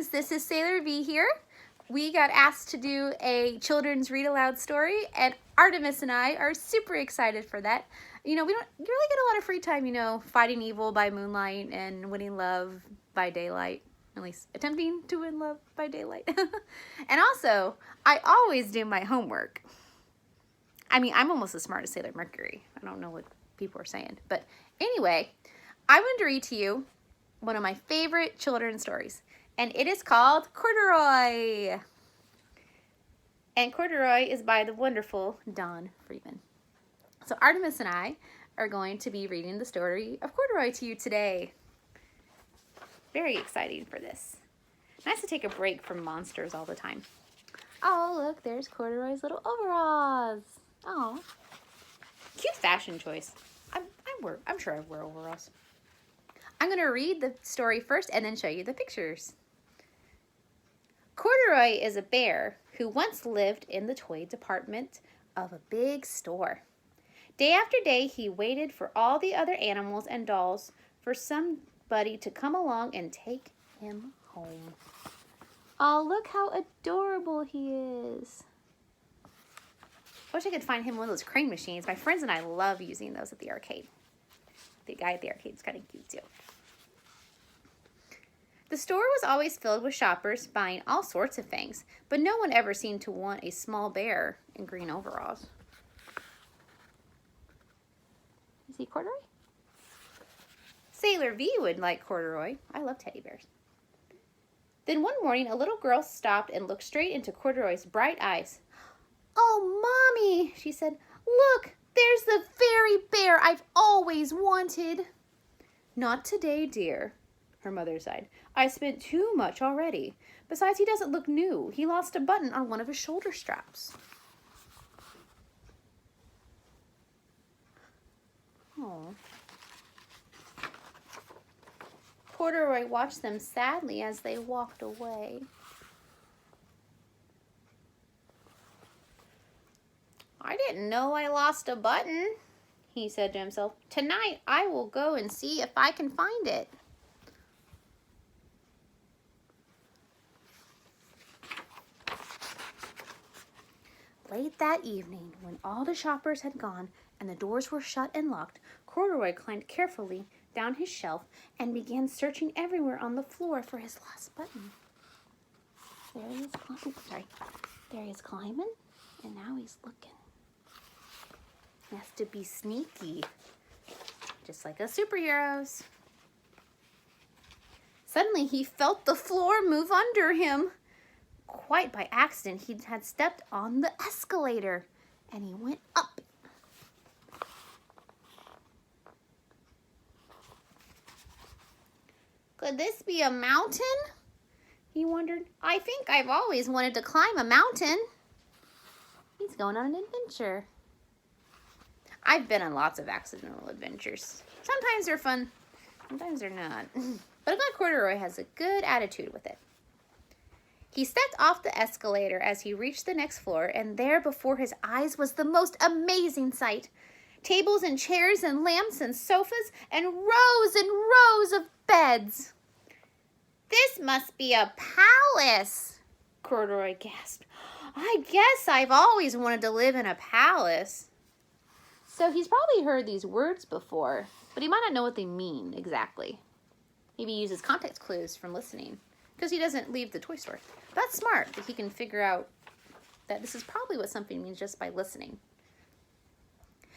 Moonies, this is Sailor V here. We got asked to do a children's read aloud story, and Artemis and I are super excited for that. You know, we don't really get a lot of free time, you know, fighting evil by moonlight and winning love by daylight. At least attempting to win love by daylight. And also, I always do my homework. I mean, I'm almost as smart as Sailor Mercury. I don't know what people are saying. But anyway, I wanted to read to you one of my favorite children's stories. And it is called Corduroy. And Corduroy is by the wonderful Don Freeman. So Artemis and I are going to be reading the story of Corduroy to you today. Very exciting for this. Nice to take a break from monsters all the time. Oh, look, there's Corduroy's little overalls. Oh, cute fashion choice. I'm sure I wear overalls. I'm going to read the story first and then show you the pictures. Corduroy is a bear who once lived in the toy department of a big store. Day after day, he waited for all the other animals and dolls for somebody to come along and take him home. Oh, look how adorable he is. I wish I could find him one of those crane machines. My friends and I love using those at the arcade. The guy at the arcade is kind of cute too. The store was always filled with shoppers buying all sorts of things, but no one ever seemed to want a small bear in green overalls. You see Corduroy? Sailor V would like Corduroy. I love teddy bears. Then one morning, a little girl stopped and looked straight into Corduroy's bright eyes. "Oh, Mommy," she said, "look, there's the very bear I've always wanted." "Not today, dear," her mother sighed. "I spent too much already. Besides, he doesn't look new. He lost a button on one of his shoulder straps." Oh. Corduroy watched them sadly as they walked away. "I didn't know I lost a button," he said to himself. "Tonight I will go and see if I can find it." Late that evening, when all the shoppers had gone and the doors were shut and locked, Corduroy climbed carefully down his shelf and began searching everywhere on the floor for his lost button. There he is climbing. There he is climbing, and now he's looking. He has to be sneaky, just like us superheroes. Suddenly, he felt the floor move under him. Quite by accident, he had stepped on the escalator, and he went up. "Could this be a mountain?" he wondered. "I think I've always wanted to climb a mountain." He's going on an adventure. I've been on lots of accidental adventures. Sometimes they're fun, sometimes they're not. But I'm glad Corduroy has a good attitude with it. He stepped off the escalator as he reached the next floor, and there before his eyes was the most amazing sight. Tables and chairs and lamps and sofas and rows of beds. "This must be a palace," Corduroy gasped. "I guess I've always wanted to live in a palace." So he's probably heard these words before, but he might not know what they mean exactly. Maybe he uses context clues from listening, because he doesn't leave the toy store. That's smart, that he can figure out that this is probably what something means just by listening.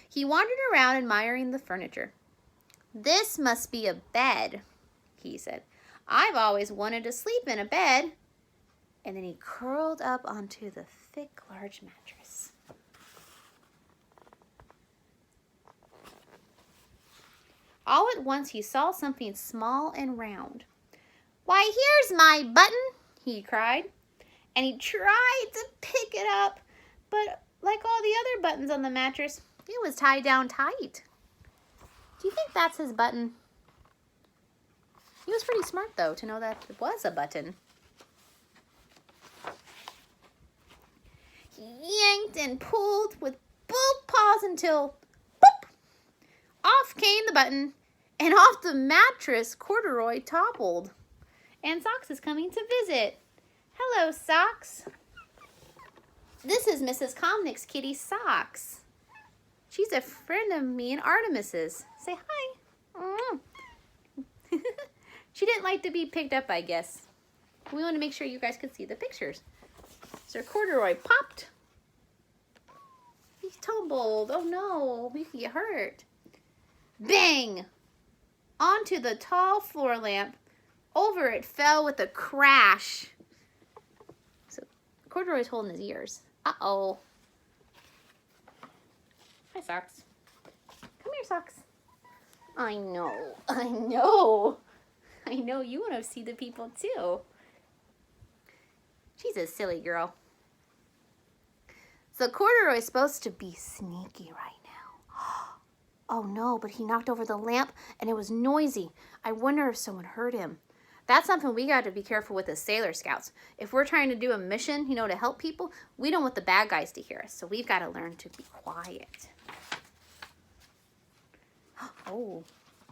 He wandered around admiring the furniture. "This must be a bed," he said. "I've always wanted to sleep in a bed." And then he curled up onto the thick, large mattress. All at once he saw something small and round. "Why, here's my button," he cried. And he tried to pick it up, but like all the other buttons on the mattress, it was tied down tight. Do you think that's his button? He was pretty smart, though, to know that it was a button. He yanked and pulled with both paws until, boop, off came the button, and off the mattress Corduroy toppled. And Socks is coming to visit. Hello, Socks. This is Mrs. Comnick's kitty, Socks. She's a friend of me and Artemis's. Say hi. She didn't like to be picked up, I guess. We want to make sure you guys could see the pictures. So Corduroy popped. He tumbled. Oh no, he could get hurt. Bang! Onto the tall floor lamp. Over it fell with a crash. So Corduroy's holding his ears. Uh-oh. Hi, Socks. Come here, Socks. I know. I know. I know you want to see the people too. She's a silly girl. So Corduroy's supposed to be sneaky right now. Oh no, but he knocked over the lamp and it was noisy. I wonder if someone heard him. That's something we got to be careful with as Sailor Scouts. If we're trying to do a mission, you know, to help people, we don't want the bad guys to hear us. So we've got to learn to be quiet. Oh,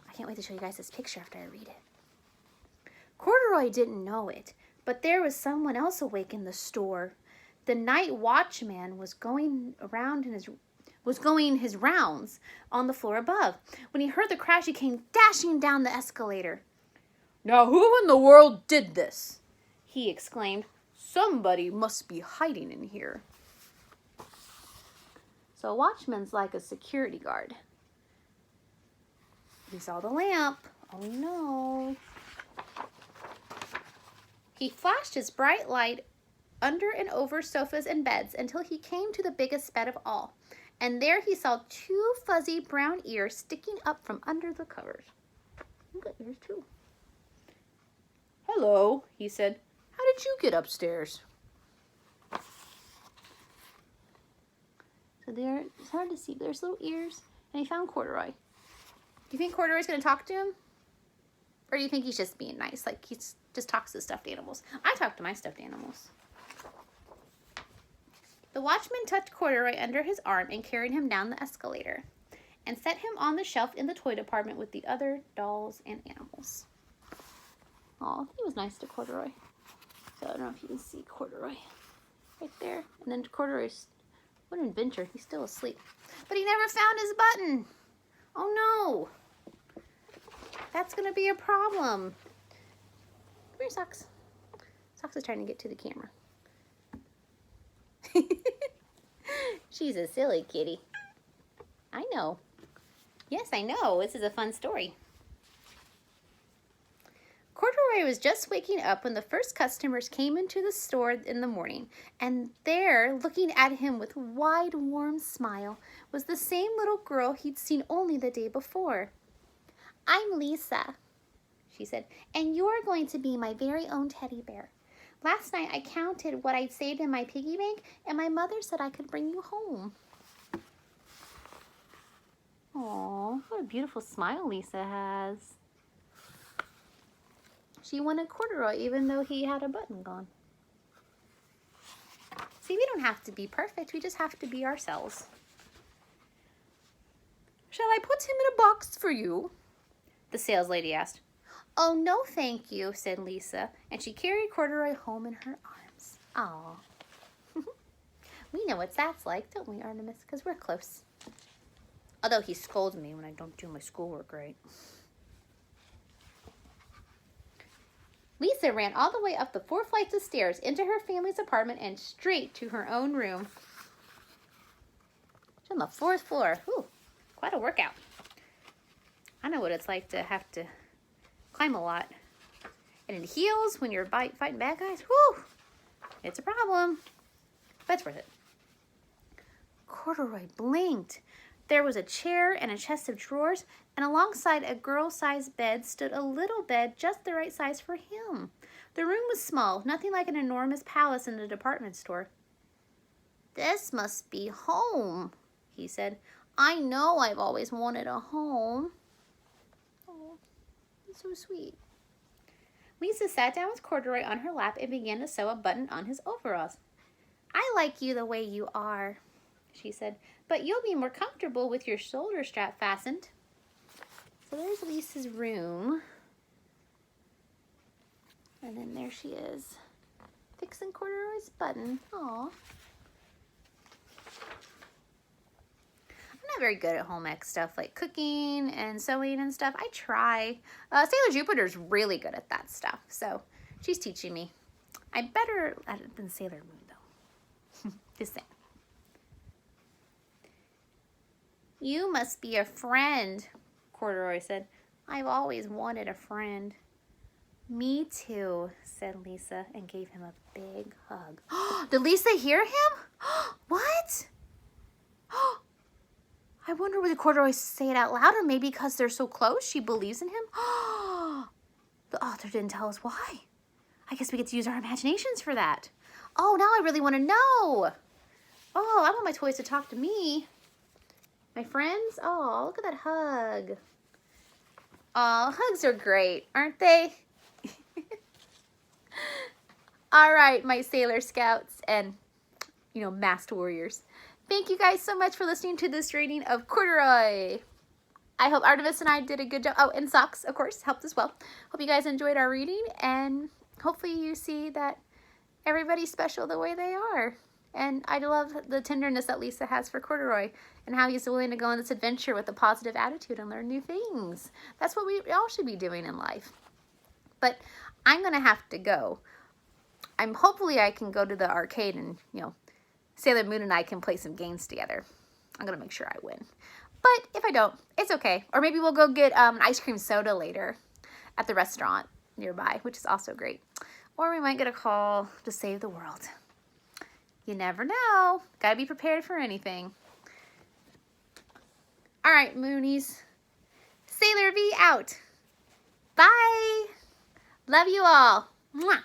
I can't wait to show you guys this picture after I read it. Corduroy didn't know it, but there was someone else awake in the store. The night watchman was going his rounds on the floor above. When he heard the crash, he came dashing down the escalator. "Now who in the world did this?" he exclaimed. "Somebody must be hiding in here." So a watchman's like a security guard. He saw the lamp. Oh no. He flashed his bright light under and over sofas and beds until he came to the biggest bed of all. And there he saw two fuzzy brown ears sticking up from under the covers. Look at ears too. "Hello," he said. "How did you get upstairs?" So there, it's hard to see, but there's little ears. And he found Corduroy. Do you think Corduroy's going to talk to him? Or do you think he's just being nice? Like he just talks to stuffed animals. I talk to my stuffed animals. The watchman tucked Corduroy under his arm and carried him down the escalator and set him on the shelf in the toy department with the other dolls and animals. Aw, he was nice to Corduroy. So I don't know if you can see Corduroy right there. And then Corduroy's, what an adventure. He's still asleep. But he never found his button. Oh no. That's going to be a problem. Come here, Socks. Socks is trying to get to the camera. She's a silly kitty. I know. Yes, I know. This is a fun story. Corduroy was just waking up when the first customers came into the store in the morning, and there, looking at him with a wide, warm smile, was the same little girl he'd seen only the day before. "I'm Lisa," she said, "and you're going to be my very own teddy bear. Last night I counted what I'd saved in my piggy bank, and my mother said I could bring you home." Aw, what a beautiful smile Lisa has. She wanted Corduroy even though he had a button gone. See, we don't have to be perfect. We just have to be ourselves. "Shall I put him in a box for you?" the sales lady asked. "Oh, no, thank you," said Lisa, and she carried Corduroy home in her arms. Aw. We know what that's like, don't we, Artemis? Because we're close. Although he scolds me when I don't do my schoolwork right. Lisa ran all the way up the 4 flights of stairs into her family's apartment and straight to her own room. She's on the 4th floor. Whew, quite a workout. I know what it's like to have to climb a lot. And in heels when you're fighting bad guys, whew, it's a problem. But it's worth it. Corduroy blinked. There was a chair and a chest of drawers, and alongside a girl-sized bed stood a little bed just the right size for him. The room was small, nothing like an enormous palace in a department store. "This must be home," he said. "I know I've always wanted a home." Oh, he's so sweet. Lisa sat down with Corduroy on her lap and began to sew a button on his overalls. "I like you the way you are," she said, "but you'll be more comfortable with your shoulder strap fastened." So there's Lisa's room. And then there she is, fixing Corduroy's button. Aw. I'm not very good at home ec stuff like cooking and sewing and stuff. I try. Sailor Jupiter's really good at that stuff, so she's teaching me. I'm better at it than Sailor Moon, though. Just saying. You must be a friend, Corduroy said. I've always wanted a friend. Me too, said Lisa and gave him a big hug. Did Lisa hear him? What? I wonder would Corduroy say it out loud, or maybe because they're so close she believes in him? The author didn't tell us why. I guess we get to use our imaginations for that. Oh, now I really want to know. Oh, I want my toys to talk to me. My friends? Oh, look at that hug. Oh, hugs are great, aren't they? All right, my Sailor Scouts and, masked warriors. Thank you guys so much for listening to this reading of Corduroy. I hope Artemis and I did a good job. Oh, and Socks, of course, helped as well. Hope you guys enjoyed our reading, and hopefully you see that everybody's special the way they are. And I love the tenderness that Lisa has for Corduroy and how he's willing to go on this adventure with a positive attitude and learn new things. That's what we all should be doing in life. But I'm going to have to go. Hopefully I can go to the arcade and, Sailor Moon and I can play some games together. I'm going to make sure I win. But if I don't, it's okay. Or maybe we'll go get an ice cream soda later at the restaurant nearby, which is also great. Or we might get a call to save the world. You never know. Gotta be prepared for anything. All right, Moonies. Sailor V out. Bye. Love you all. Mwah.